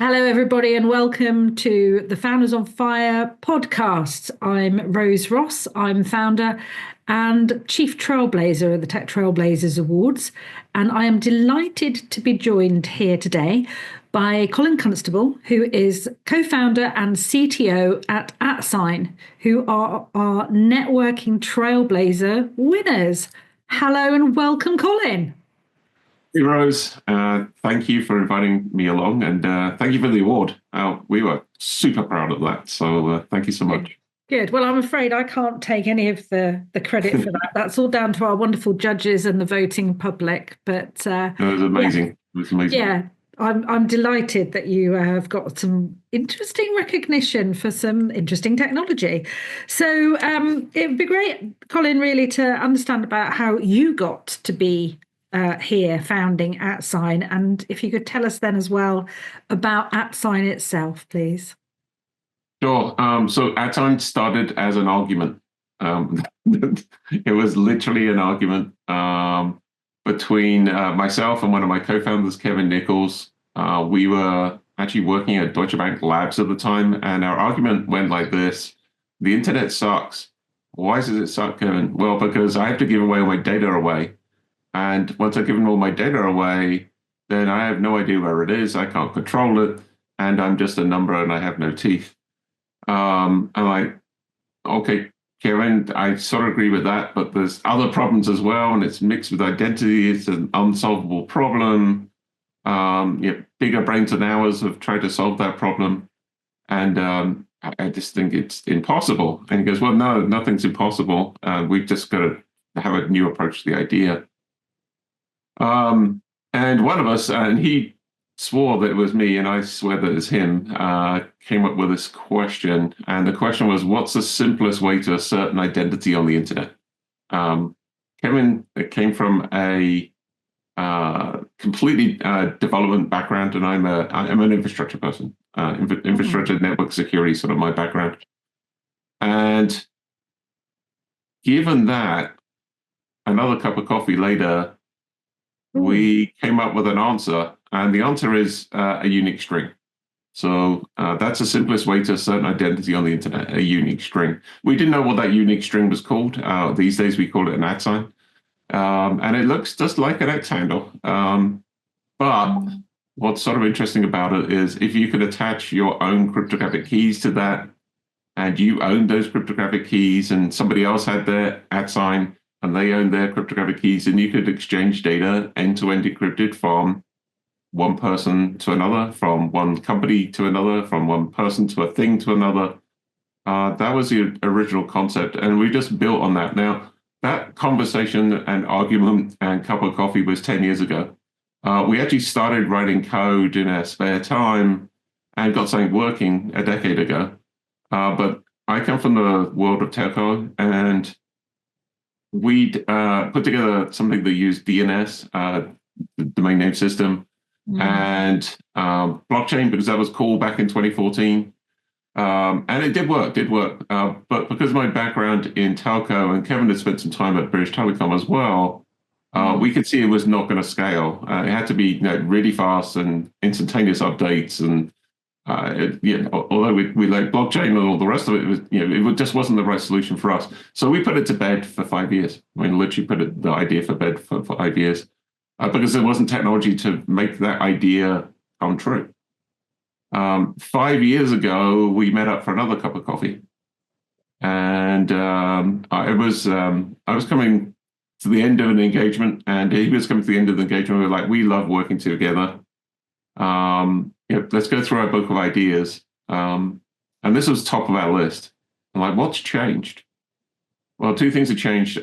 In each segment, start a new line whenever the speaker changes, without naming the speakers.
Hello, everybody, and welcome to the Founders on Fire podcast. I'm Rose Ross. I'm founder and chief trailblazer of the Tech Trailblazers Awards. And I am delighted to be joined here today by Colin Constable, who is co-founder and CTO at Atsign, who are our Networking Trailblazer winners. Hello and welcome, Colin.
Hey Rose, thank you for inviting me along, and thank you for the award. We were super proud of that, so thank you so much.
Good. Well, I'm afraid I can't take any of the credit for that. That's all down to our wonderful judges and the voting public. But
It was amazing.
yeah,
It was amazing.
yeah, I'm delighted that you have got some interesting recognition for some interesting technology. So it would be great, Colin, really to understand about how you got to be here founding Atsign, and if you could tell us then as well about Atsign itself, please.
Sure. So Atsign started as an argument. It was literally an argument between myself and one of my co-founders, Kevin Nichols. We were actually working at Deutsche Bank Labs at the time, and our argument went like this: the internet sucks. Why does it suck, Kevin? Well, because I have to give away all my data away. And once I've given all my data away, then I have no idea where it is. I can't control it. And I'm just a number and I have no teeth. I'm like, okay, Kevin, I sort of agree with that, but there's other problems as well. And it's mixed with identity. It's an unsolvable problem. Bigger brains than ours have tried to solve that problem. And I just think it's impossible. And he goes, well, no, nothing's impossible. We've just got to have a new approach to the idea. And one of us, and he swore that it was me, and I swear that it's him, came up with this question. And the question was, what's the simplest way to assert an identity on the internet? Kevin came from a completely development background, and I'm an infrastructure person. Infrastructure, network security, sort of my background. And given that, another cup of coffee later, we came up with an answer, and the answer is a unique string. So that's the simplest way to assert an identity on the internet, a unique string. We didn't know what that unique string was called. These days we call it an @sign. And it looks just like an X handle. But what's sort of interesting about it is if you could attach your own cryptographic keys to that, and you owned those cryptographic keys, and somebody else had their @sign, and they own their cryptographic keys, and you could exchange data end-to-end encrypted from one person to another, from one company to another, from one person to a thing to another. That was the original concept, and we just built on that. Now, that conversation and argument and cup of coffee was 10 years ago. We actually started writing code in our spare time and got something working a decade ago. But I come from the world of telco, and we'd put together something that used DNS, the domain name system, and blockchain, because that was cool back in 2014. And it did work. But because of my background in telco, and Kevin had spent some time at British Telecom as well, we could see it was not going to scale. It had to be really fast and instantaneous updates. And although we like blockchain and all the rest of it, it just wasn't the right solution for us. So we put it to bed for 5 years. I mean, literally put the idea for bed for 5 years because there wasn't technology to make that idea come true. 5 years ago, we met up for another cup of coffee, and I was coming to the end of an engagement, and he was coming to the end of the engagement. We were like, we love working together. Let's go through our book of ideas. And this was top of our list. I'm like, what's changed? Well, two things have changed.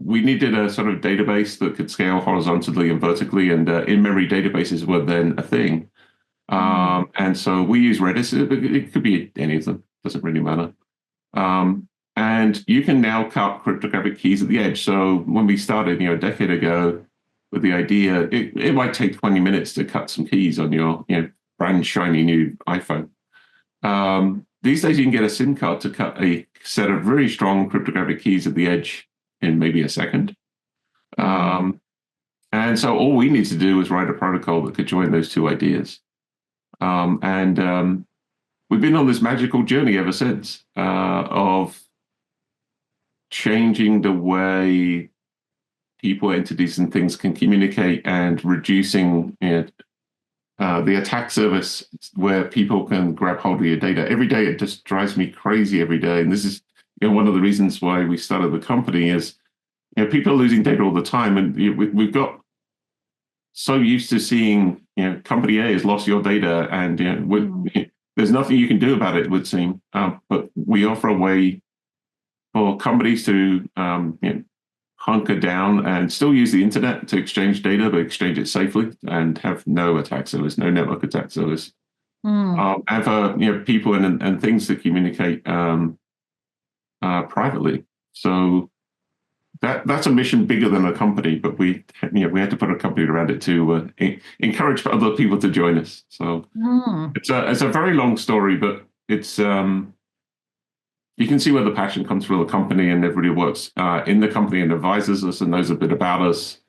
We needed a sort of database that could scale horizontally and vertically, and in-memory databases were then a thing. And so we use Redis. It could be any of them. Doesn't really matter. And you can now cut cryptographic keys at the edge. So when we started, a decade ago, with the idea, it might take 20 minutes to cut some keys on your brand shiny new iPhone. These days, you can get a SIM card to cut a set of really strong cryptographic keys at the edge in maybe a second. And so all we need to do is write a protocol that could join those two ideas. And we've been on this magical journey ever since of changing the way people, entities, and things can communicate and reducing the attack service where people can grab hold of your data. Every day, it just drives me crazy every day. And this is one of the reasons why we started the company is people are losing data all the time. And we've got so used to seeing, company A has lost your data and there's nothing you can do about it, it would seem. But we offer a way for companies to hunker down and still use the internet to exchange data, but exchange it safely and have no attack service, no network attack service. And for people and things to communicate privately. So that's a mission bigger than a company, but we had to put a company around it to encourage other people to join us. So it's a very long story, but it's you can see where the passion comes from the company, and everybody who works in the company and advises us and knows a bit about us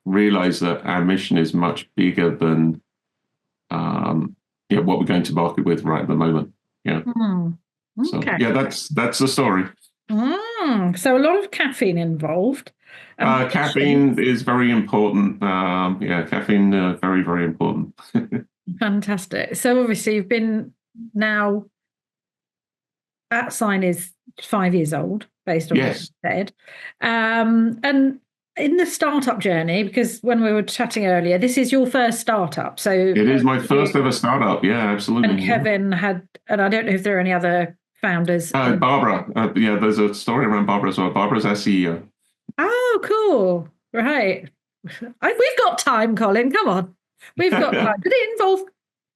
realize that our mission is much bigger than what we're going to market with right at the moment. Yeah. So that's the story.
So a lot of caffeine involved.
Caffeine is very important. Caffeine, very, very important.
Fantastic. So obviously you've been now, Atsign is 5 years old, based on what you said. And in the startup journey, because when we were chatting earlier, this is your first startup. So
it is my first ever startup. Yeah, absolutely.
And Kevin had, and I don't know if there are any other founders.
Barbara. There's a story around Barbara as well. Barbara's our CEO.
Oh, cool. Right. We've got time, Colin. Come on. We've got time. Did it involve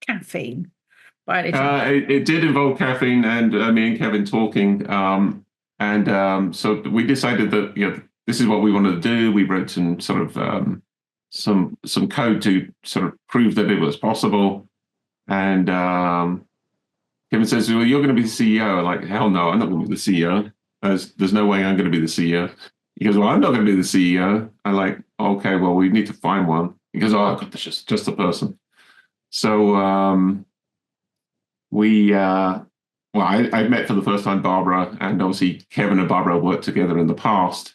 caffeine?
It did involve caffeine and me and Kevin talking. So we decided that this is what we wanted to do. We wrote some sort of some code to sort of prove that it was possible. And Kevin says, "Well, you're going to be the CEO." I'm like, "Hell no, I'm not going to be the CEO. There's no way I'm going to be the CEO." He goes, "Well, I'm not going to be the CEO." I'm like, "Okay, well, we need to find one." He goes, "Oh, God, that's just a person." So I met for the first time Barbara, and obviously Kevin and Barbara worked together in the past.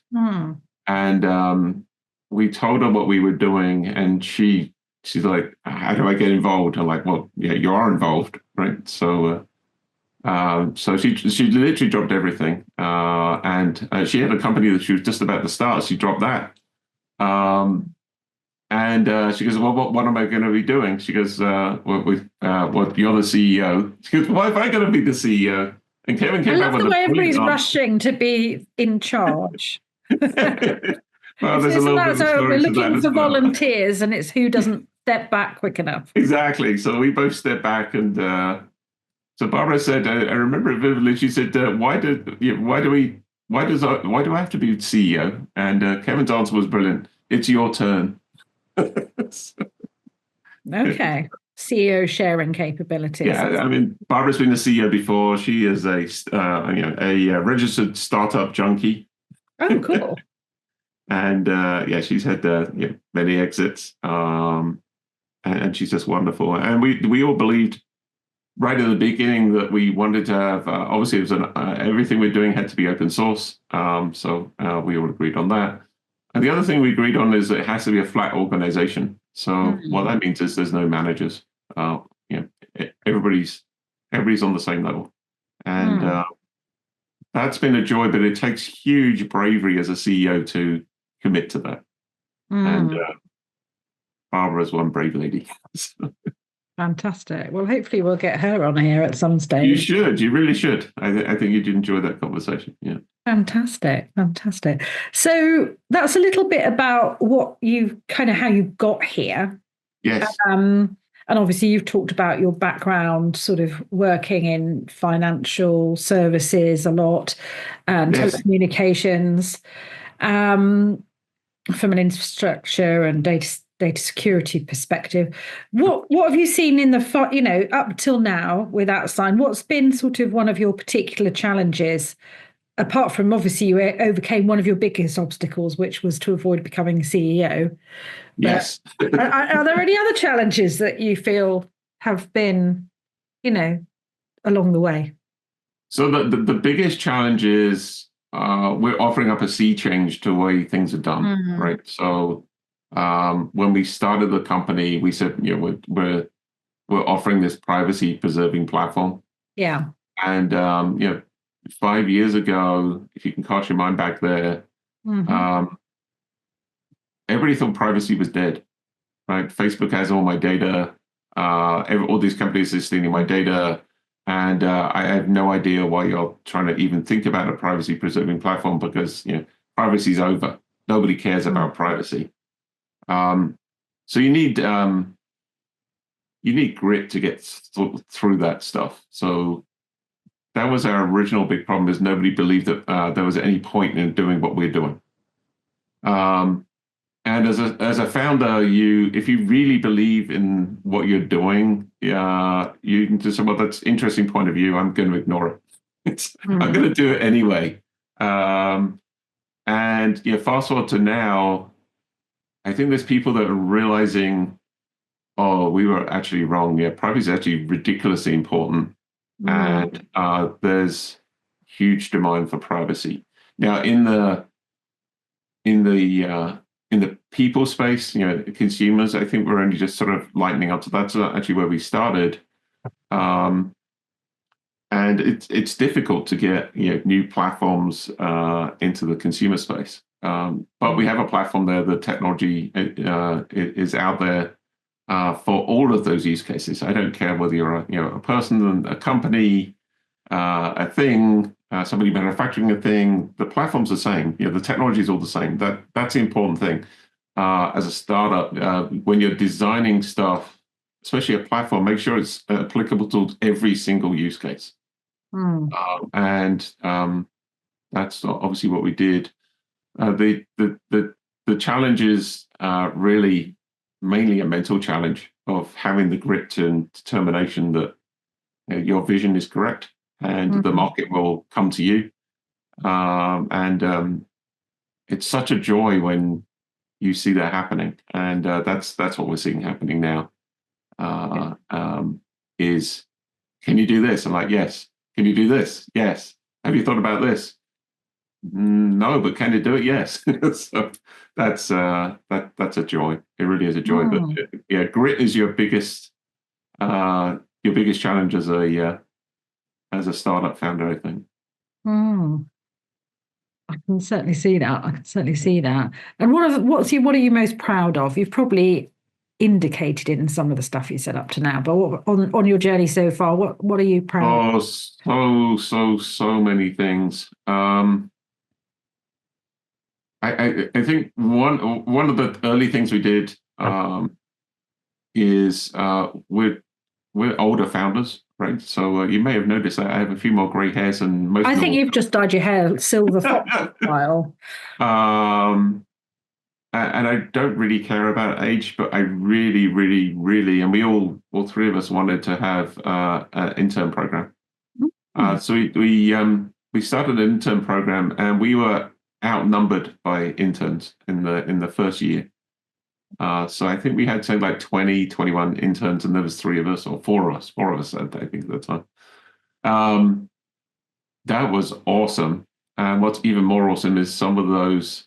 And we told her what we were doing, and she's like, "How do I get involved?" I'm like, "Well, yeah, you are involved, right?" So she literally dropped everything, and she had a company that she was just about to start. She dropped that. And she goes, "Well, what am I going to be doing?" She goes, "Well, you're the CEO." She goes, "Why am I going to be the CEO?" And Kevin came back with
the way everybody's rushing to be in charge.
Well, there's a little bit of a story
we're looking for volunteers, and it's who doesn't step back quick enough.
Exactly. So we both stepped back, and so Barbara said, I remember it vividly. She said, "Why do I have to be CEO?" And Kevin's answer was brilliant. "It's your turn."
Okay. CEO sharing capabilities.
Yeah, I mean, Barbara's been a CEO before. She is a registered startup junkie.
Oh, cool.
And she's had many exits, and she's just wonderful. And we all believed right at the beginning that we wanted to have. Obviously, it was everything we're doing had to be open source. So we all agreed on that. And the other thing we agreed on is that it has to be a flat organization. So what that means is there's no managers. Everybody's on the same level, and that's been a joy. But it takes huge bravery as a CEO to commit to that. And Barbara's one brave lady.
Fantastic. Well, hopefully we'll get her on here at some stage.
You should. You really should. I think you'd enjoy that conversation. Yeah.
Fantastic. So that's a little bit about how you got here.
Yes.
And obviously you've talked about your background, sort of working in financial services a lot, and telecommunications, from an infrastructure and data security perspective. What have you seen in the up till now with Atsign? What's been sort of one of your particular challenges? Apart from obviously you overcame one of your biggest obstacles, which was to avoid becoming CEO.
Yes.
Are there any other challenges that you feel have been, along the way?
So the biggest challenge is we're offering up a sea change to the way things are done, right? So when we started the company, we said, we're offering this privacy preserving platform.
Yeah.
And 5 years ago, if you can cast your mind back there, everybody thought privacy was dead, right? Facebook has all my data. All these companies are stealing my data. And I have no idea why you're trying to even think about a privacy preserving platform, because privacy's over. Nobody cares about privacy. So you need grit to get through that stuff. So that was our original big problem, is nobody believed that there was any point in doing what we're doing. And as a founder, if you really believe in what you're doing, you can just say, well, that's an interesting point of view. I'm going to ignore it. I'm going to do it anyway. And fast forward to now, I think there's people that are realizing, oh, we were actually wrong. Yeah, privacy is actually ridiculously important. And there's huge demand for privacy. Now, in the people space, consumers, I think we're only just sort of lightening up. So that's actually where we started. And it's difficult to get new platforms into the consumer space. But we have a platform there. The technology is out there for all of those use cases. I don't care whether you're a person, a company, a thing, somebody manufacturing a thing. The platform's the same. The technology is all the same. That's the important thing. As a startup, when you're designing stuff, especially a platform, make sure it's applicable to every single use case. And that's obviously what we did. The challenge is really mainly a mental challenge of having the grit and determination that your vision is correct, and the market will come to you. It's such a joy when you see that happening, and that's what we're seeing happening now. Is, can you do this? I'm like, yes. Can you do this? Yes. Have you thought about this? No, but can you do it? Yes. So that's a joy. It really is a joy. But yeah, grit is your biggest challenge as a startup founder, I think.
I can certainly see that. And what are you most proud of? You've probably indicated it in some of the stuff you said up to now, but on your journey so far, what are you proud of?
So many things. I think one of the early things we did is we're older founders, right? So you may have noticed that I have a few more grey hairs than most.
I think you've just dyed your hair silver fox style.
And I don't really care about age, but I really, really, really, and all three of us wanted to have an intern program. So we started an intern program, and we were outnumbered by interns in the first year. So I think we had say like 20, 21 interns, and there was three of us or four of us, I think at the time. That was awesome. And what's even more awesome is some of those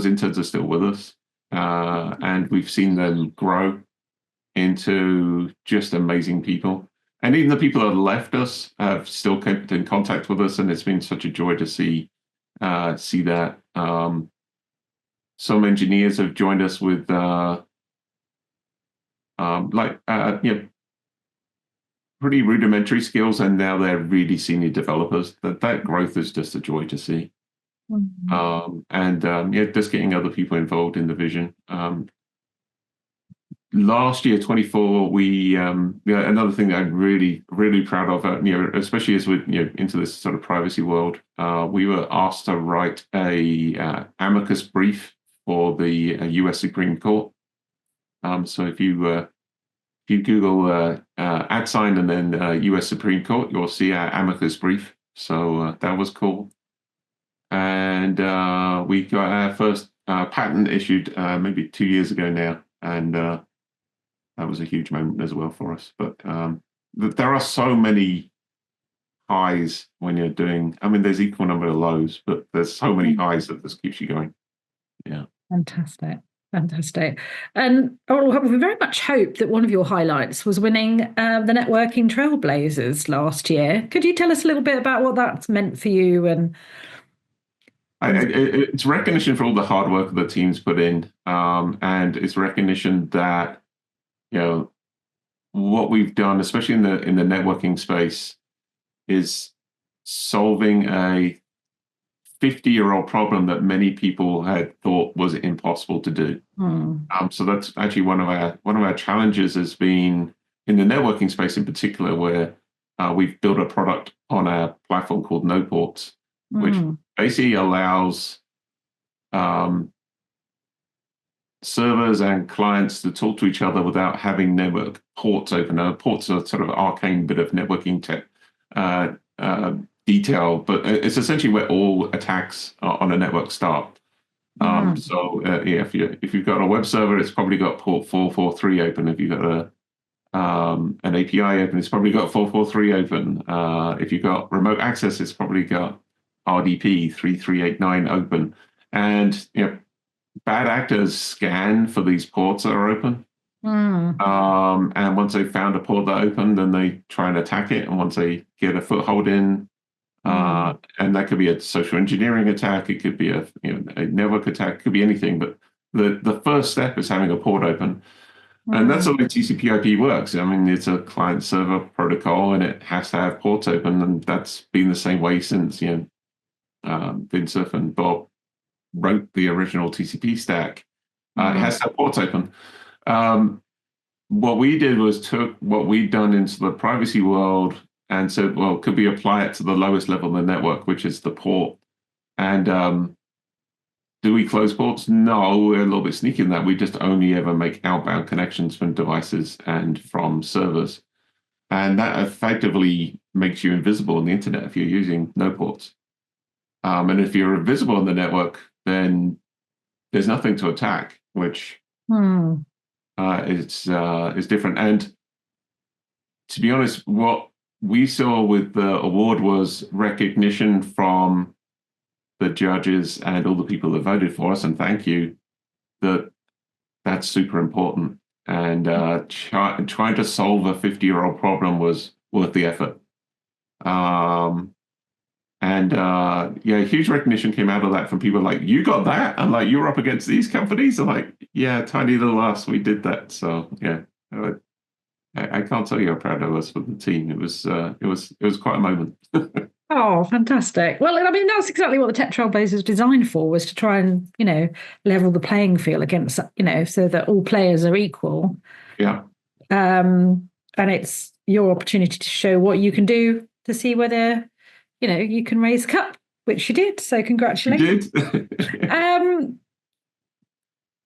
interns are still with us, and we've seen them grow into just amazing people. And even the people that left us have still kept in contact with us, and it's been such a joy to see that. Some engineers have joined us with pretty rudimentary skills, and now they're really senior developers. That growth is just a joy to see. Just getting other people involved in the vision. Last year, 24, we another thing that I'm really, really proud of, especially as we're into this sort of privacy world, we were asked to write a amicus brief for the U.S. Supreme Court. So if you Google Atsign and then U.S. Supreme Court, you'll see our amicus brief. So that was cool. And we got our first patent issued maybe 2 years ago now, and was a huge moment as well for us. But there are so many highs when you're doing. I mean, there's equal number of lows, but there's so many highs that this keeps you going. Yeah.
Fantastic. Fantastic. And we very much hope that one of your highlights was winning the Networking Trailblazers last year. Could you tell us a little bit about what that's meant for you? And
it's recognition for all the hard work the teams put in, and it's recognition that what we've done, especially in the networking space, is solving a 50-year-old problem that many people had thought was impossible to do. So that's actually one of our challenges has been in the networking space in particular, where we've built a product on our platform called NoPorts, which basically allows servers and clients to talk to each other without having network ports open. Ports are sort of arcane bit of networking tech detail, but it's essentially where all attacks on a network start. So if you've got a web server, it's probably got port 443 open. If you've got an API open, it's probably got 443 open. If you've got remote access, it's probably got RDP 3389 open. And bad actors scan for these ports that are open. And once they've found a port that opened, then they try and attack it. And once they get a foothold in, and that could be a social engineering attack, it could be a network attack, it could be anything. But the first step is having a port open. And that's the way TCP/IP works. I mean, it's a client-server protocol, and it has to have ports open, and that's been the same way since Vincent and Bob wrote the original TCP stack. It has to have ports open. What we did was took what we'd done into the privacy world and said, well, could we apply it to the lowest level of the network, which is the port? And do we close ports? No, we're a little bit sneaky in that. We just only ever make outbound connections from devices and from servers. And that effectively makes you invisible on the internet if you're using no ports. And if you're invisible on the network, then there's nothing to attack, which is different. And to be honest, what we saw with the award was recognition from the judges and all the people that voted for us, and thank you, that's super important. And trying to solve a 50-year-old problem was worth the effort. Huge recognition came out of that from people like, you got that? And like, you're up against these companies? I'm like, yeah, tiny little us, we did that. So yeah, I can't tell you how proud I was for the team. It was quite a moment.
Oh, fantastic. Well, I mean, that's exactly what the Tech Trailblazers was designed for, was to try and, level the playing field against, so that all players are equal.
Yeah.
And it's your opportunity to show what you can do to see whether, you can raise the cup, which you did. So congratulations.
You did.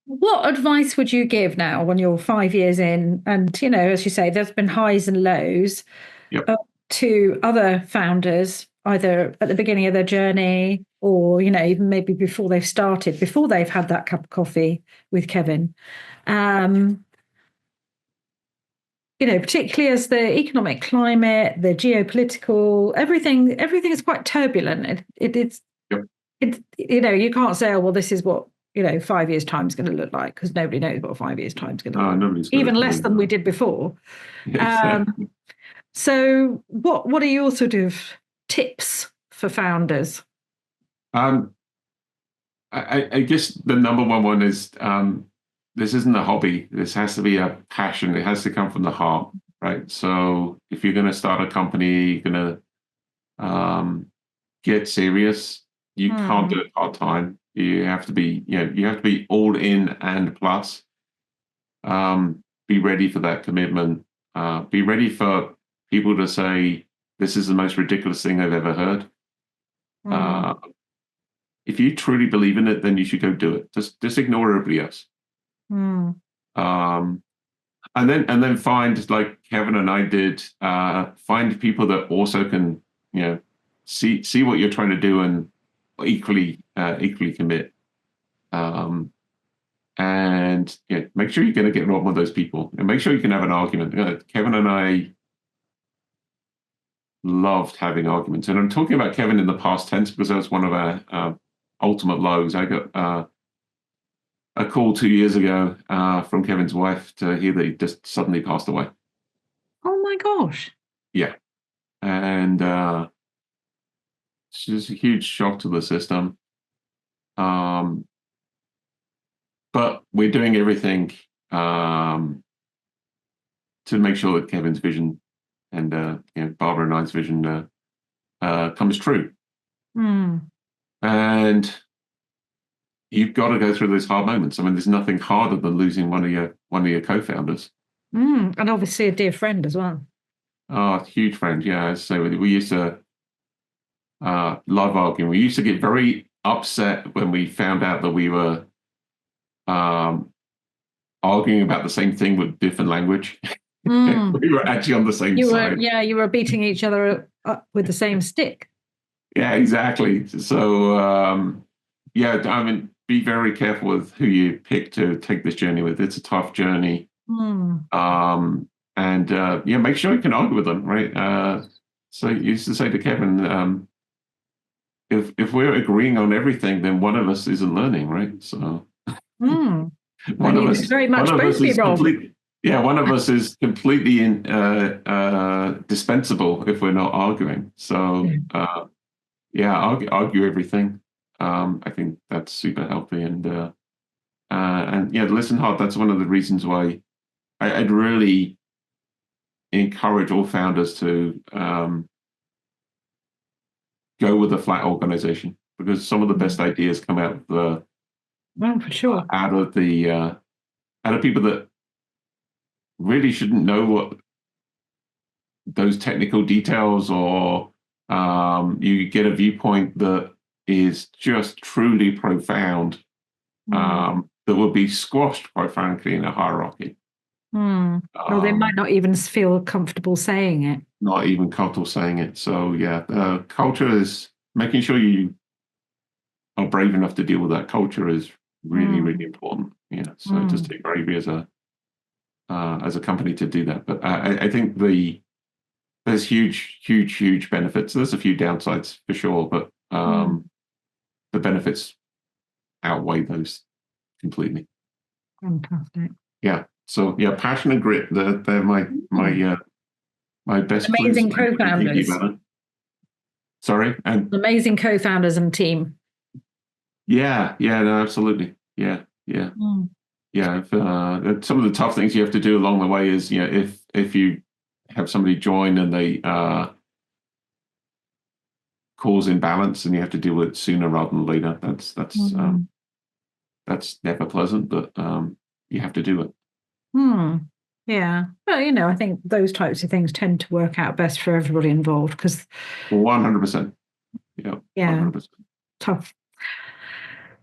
What advice would you give now when you're 5 years in? And, as you say, there's been highs and lows to other founders, either at the beginning of their journey or, even maybe before they've started, before they've had that cup of coffee with Kevin. Particularly as the economic climate, the geopolitical, everything is quite turbulent. It's you can't say, oh, well, this is what 5 years' time is going to look like, because nobody knows what 5 years' time is going to look like, even less than we did before. Exactly. So what are your sort of tips for founders?
I guess the number one is this isn't a hobby. This has to be a passion. It has to come from the heart, right? So if you're going to start a company, you're going to get serious. You can't do it part-time. You have to be, you have to be all in and plus. Be ready for that commitment. Be ready for people to say, this is the most ridiculous thing I've ever heard. If you truly believe in it, then you should go do it. Just ignore everybody else. And then find, like Kevin and I did, find people that also can, see what you're trying to do and equally commit. and make sure you're going to get along with those people, and make sure you can have an argument. Kevin and I loved having arguments, and I'm talking about Kevin in the past tense because that was one of our ultimate lows. I got a call 2 years ago from Kevin's wife to hear that he just suddenly passed away.
Oh my gosh.
Yeah. And it's just a huge shock to the system. But we're doing everything to make sure that Kevin's vision and Barbara and I's vision comes true. And you've got to go through those hard moments. I mean, there's nothing harder than losing one of your co-founders.
And obviously a dear friend as well.
Oh, huge friend. Yeah. So we used to love arguing. We used to get very upset when we found out that we were arguing about the same thing with different language. We were actually on the same side.
You were beating each other up with the same stick. Yeah,
exactly. So, I mean, be very careful with who you pick to take this journey with. It's a tough journey. Make sure you can argue with them, right? So you used to say to Kevin, if we're agreeing on everything, then one of us isn't learning, right? So one of us
very much both be wrong.
One of us is completely dispensable if we're not arguing. So argue everything. I think that's super healthy, and listen hard. That's one of the reasons why I'd really encourage all founders to go with a flat organization, because some of the best ideas come out of the
for sure
out of people that really shouldn't know what those technical details, or you get a viewpoint that is just truly profound, that will be squashed, quite frankly, in a hierarchy.
Well, they might not even feel comfortable saying it.
Not even comfortable saying it. So culture is making sure you are brave enough to deal with that. Culture is really, really important. Yeah. So it does take bravery as a company to do that. But I think there's huge benefits. There's a few downsides for sure, but the benefits outweigh those completely.
Fantastic.
Yeah. So passion and grit. They're my best
amazing co-founders.
Sorry, and
amazing co-founders and team.
No, absolutely. Yeah. Some of the tough things you have to do along the way is, if you have somebody join and they cause imbalance, and you have to deal with it sooner rather than later. That's never pleasant, but you have to do it.
Yeah. Well, I think those types of things tend to work out best for everybody involved, because
100%. Yeah. 100%.
Tough.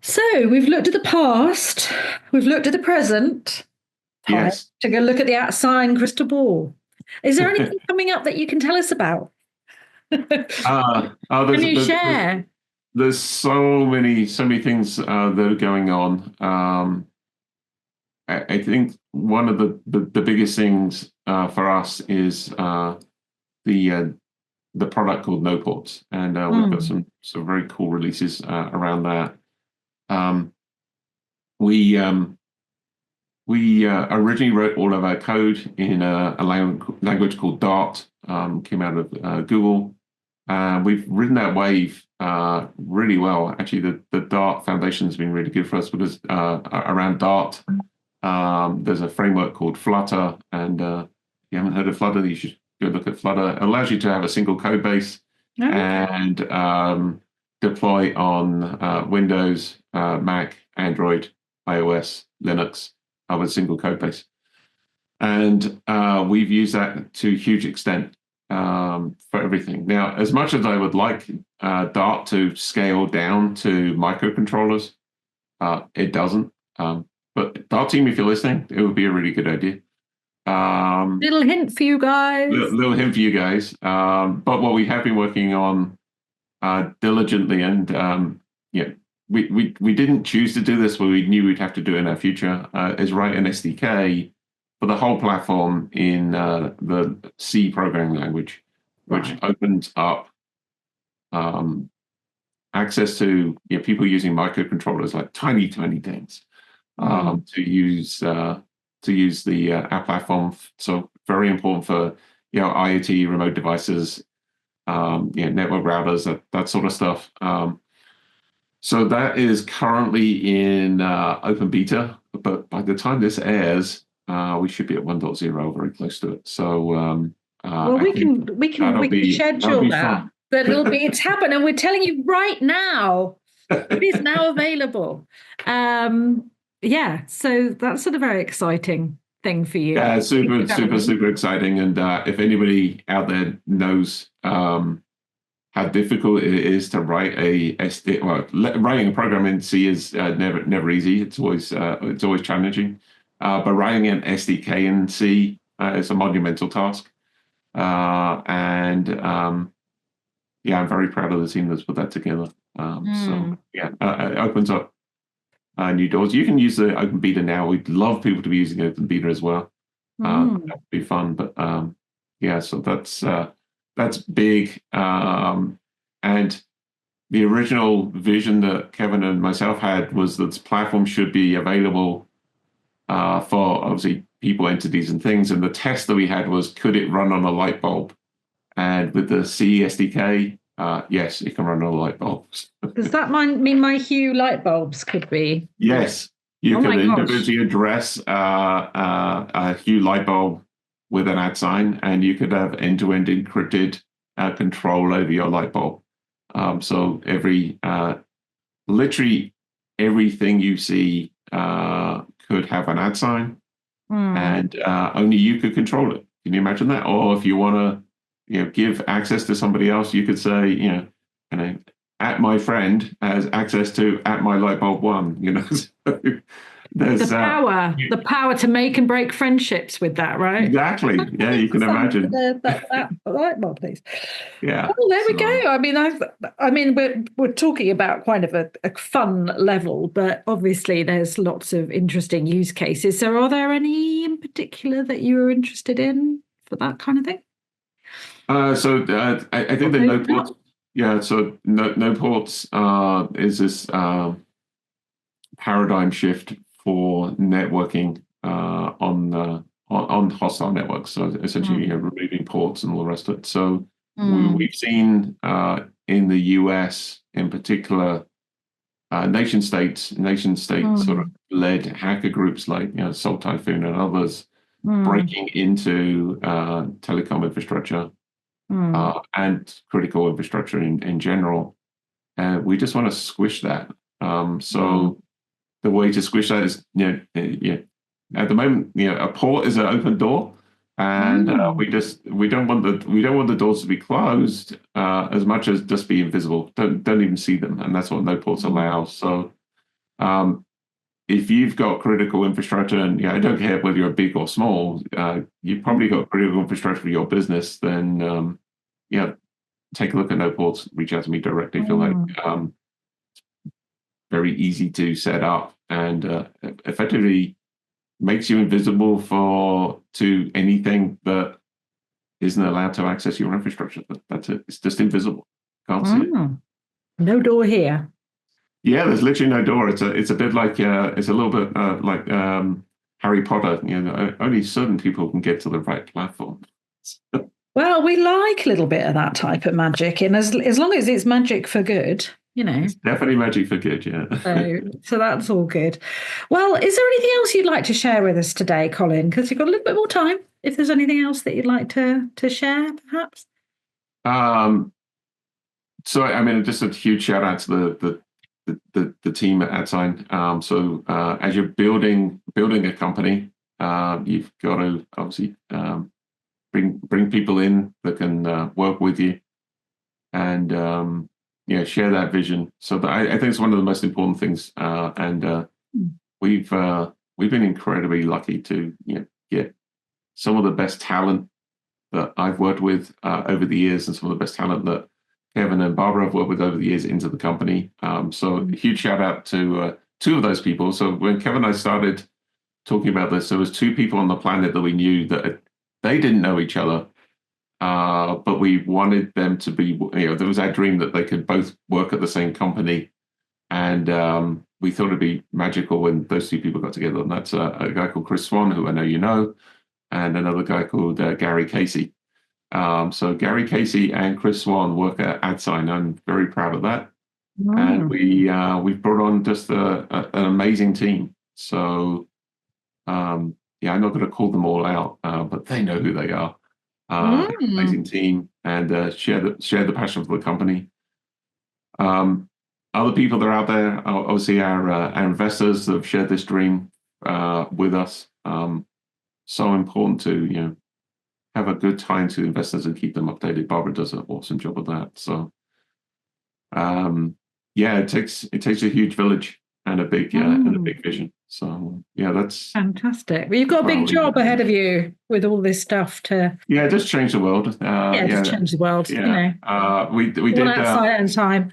So we've looked at the past, we've looked at the present.
Yes.
To go look at the Atsign crystal ball. Is there anything coming up that you can tell us about? Can you share?
There's so many things that are going on. I think one of the biggest things for us is the product called NoPorts, and we've got some very cool releases around that. We originally wrote all of our code in a language called Dart. Came out of Google. We've ridden that wave really well. Actually, the Dart Foundation has been really good for us, because around Dart, there's a framework called Flutter, and if you haven't heard of Flutter, you should go look at Flutter. It allows you to have a single code base and deploy on Windows, Mac, Android, iOS, Linux, with a single code base. And we've used that to a huge extent for everything. Now, as much as I would like Dart to scale down to microcontrollers, it doesn't. But Dart team, if you're listening, it would be a really good idea.
Little hint for you guys.
Little hint for you guys. But what we have been working on diligently, and we didn't choose to do this, but we knew we'd have to do it in our future, is write an SDK for the whole platform in the C programming language, which opens up access to people using microcontrollers, like tiny things, to use the our platform. So very important for IoT, remote devices, network routers, that sort of stuff. So that is currently in open beta, but by the time this airs, we should be at 1.0, very close to it. So
well, we can schedule that.
Fun.
But it's happening. We're telling you right now. It is now available. So that's sort of very exciting thing for you.
Yeah, super exciting. And if anybody out there knows how difficult it is to write writing a program in C is never easy. It's always challenging. But writing an SDK in C is a monumental task. I'm very proud of the team that's put that together. So it opens up new doors. You can use the open beta now. We'd love people to be using open beta as well. That would be fun. But so that's big. And the original vision that Kevin and myself had was that this platform should be available for obviously people, entities, and things. And the test that we had was, could it run on a light bulb? And with the C SDK, yes, it can run on light bulbs.
Does that mean my Hue light bulbs could be?
Yes, you can individually address a Hue light bulb with an @sign, and you could have end-to-end encrypted control over your light bulb. So literally everything you see could have an @sign, and only you could control it. Can you imagine that? Or if you want to give access to somebody else, you could say, my friend has access to my light bulb one. So there's
the power to make and break friendships with that, right?
Exactly. Yeah, you can imagine.
That light bulb, please.
Yeah.
Well, there we go. I mean, we're talking about kind of a fun level, but obviously there's lots of interesting use cases. So, are there any in particular that you were interested in for that kind of thing?
I think the NoPorts. Yeah, so NoPorts is this paradigm shift for networking on hostile networks. So essentially, removing ports and all the rest of it. So we've seen in the US, in particular, nation state sort of led hacker groups like Salt Typhoon and others breaking into telecom infrastructure. And critical infrastructure in general. We just want to squish that. So the way to squish that is, at the moment, a port is an open door, and we don't want the doors to be closed as much as just be invisible. Don't even see them, and that's what NoPorts allows. So if you've got critical infrastructure, and I don't care whether you're big or small, you've probably got critical infrastructure for your business, then take a look at NoPorts, reach out to me directly if you like. Very easy to set up, and effectively makes you invisible to anything that isn't allowed to access your infrastructure. That's it. It's just invisible. Can't see it.
No door here.
Yeah, there's literally no door. It's a bit like it's a little bit like Harry Potter. Only certain people can get to the right platform.
Well, we like a little bit of that type of magic, and as long as it's magic for good, It's
definitely magic for good, yeah.
So that's all good. Well, is there anything else you'd like to share with us today, Colin? Because you've got a little bit more time. If there's anything else that you'd like to share, perhaps.
So just a huge shout out to the team at Atsign. As you're building a company, you've got to obviously bring people in that can work with you, and share that vision. So I think it's one of the most important things, and we've been incredibly lucky to get some of the best talent that I've worked with over the years, and some of the best talent that Kevin and Barbara I've worked with over the years into the company. So a huge shout out to two of those people. So when Kevin and I started talking about this, there was two people on the planet that we knew that they didn't know each other, but we wanted them to be, there was our dream that they could both work at the same company. And we thought it'd be magical when those two people got together. And that's a guy called Chris Swan, who I know you know, and another guy called Gary Casey. So Gary Casey and Chris Swan work at Atsign. I'm very proud of that. And we've brought on just an amazing team. So yeah, I'm not going to call them all out, but they know who they are. Amazing team, and share the passion for the company. Other people that are out there, obviously our investors that have shared this dream with us. So important to have a good time to investors and keep them updated. Barbara does an awesome job of that. So yeah, it takes a huge village and a big vision. So yeah, that's
fantastic. Well, you've got a big job ahead of you with all this stuff to
just change the world.
Just change the world.
Yeah, we did
at a time.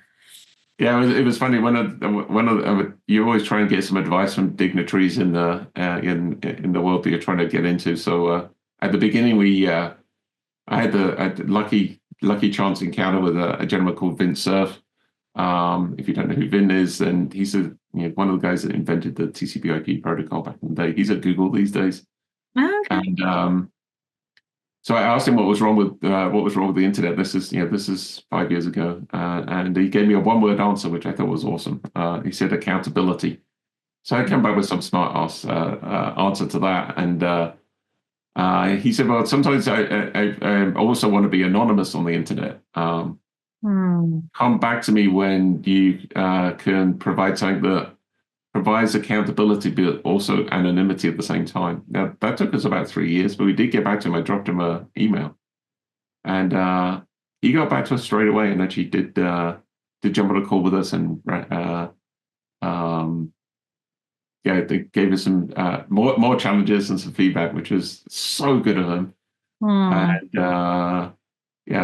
Yeah, it was funny. One of you always try and get some advice from dignitaries in the world that you're trying to get into. So at the beginning, I had the lucky chance encounter with a gentleman called Vint Cerf. If you don't know who Vint is, then he's one of the guys that invented the TCP/IP protocol back in the day. He's at Google these days.
Okay.
And so I asked him what was wrong with the internet. This is 5 years ago, and he gave me a one-word answer, which I thought was awesome. He said accountability. So I came back with some smart ass answer to that, and he said, "Well, sometimes I also want to be anonymous on the internet. Come back to me when you can provide something that provides accountability, but also anonymity at the same time." Now, that took us about 3 years, but we did get back to him. I dropped him an email, and he got back to us straight away, and actually did jump on a call with us, and they gave us some more challenges and some feedback, which was so good of him. And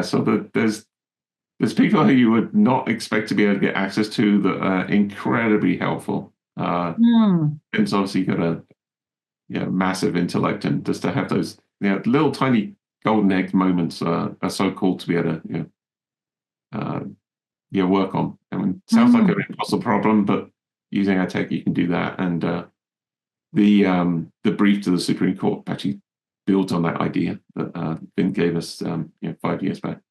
so there's people who you would not expect to be able to get access to that are incredibly helpful. It's obviously got a massive intellect, and just to have those little tiny golden egg moments are so cool to be able to work on. I mean, it sounds like an impossible problem, but using our tech, you can do that. And the brief to the Supreme Court actually built on that idea that Vint gave us 5 years back.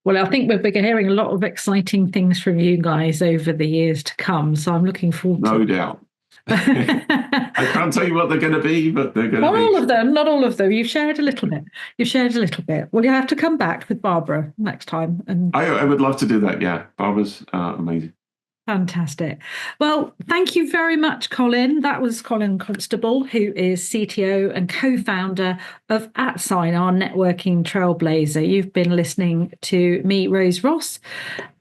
Well, I think we're hearing a lot of exciting things from you guys over the years to come. So I'm looking forward to
No doubt. I can't tell you what they're going to be, but they're going to be.
Not all of them. You've shared a little bit. Well, you have to come back with Barbara next time. And
I would love to do that. Yeah, Barbara's amazing.
Fantastic. Well, thank you very much, Colin. That was Colin Constable, who is CTO and co-founder of Atsign, our networking trailblazer. You've been listening to me, Rose Ross,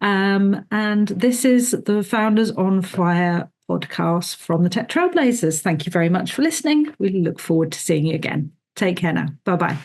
and this is the Founders on Fire podcast from the Tech Trailblazers. Thank you very much for listening. We look forward to seeing you again. Take care now. Bye-bye.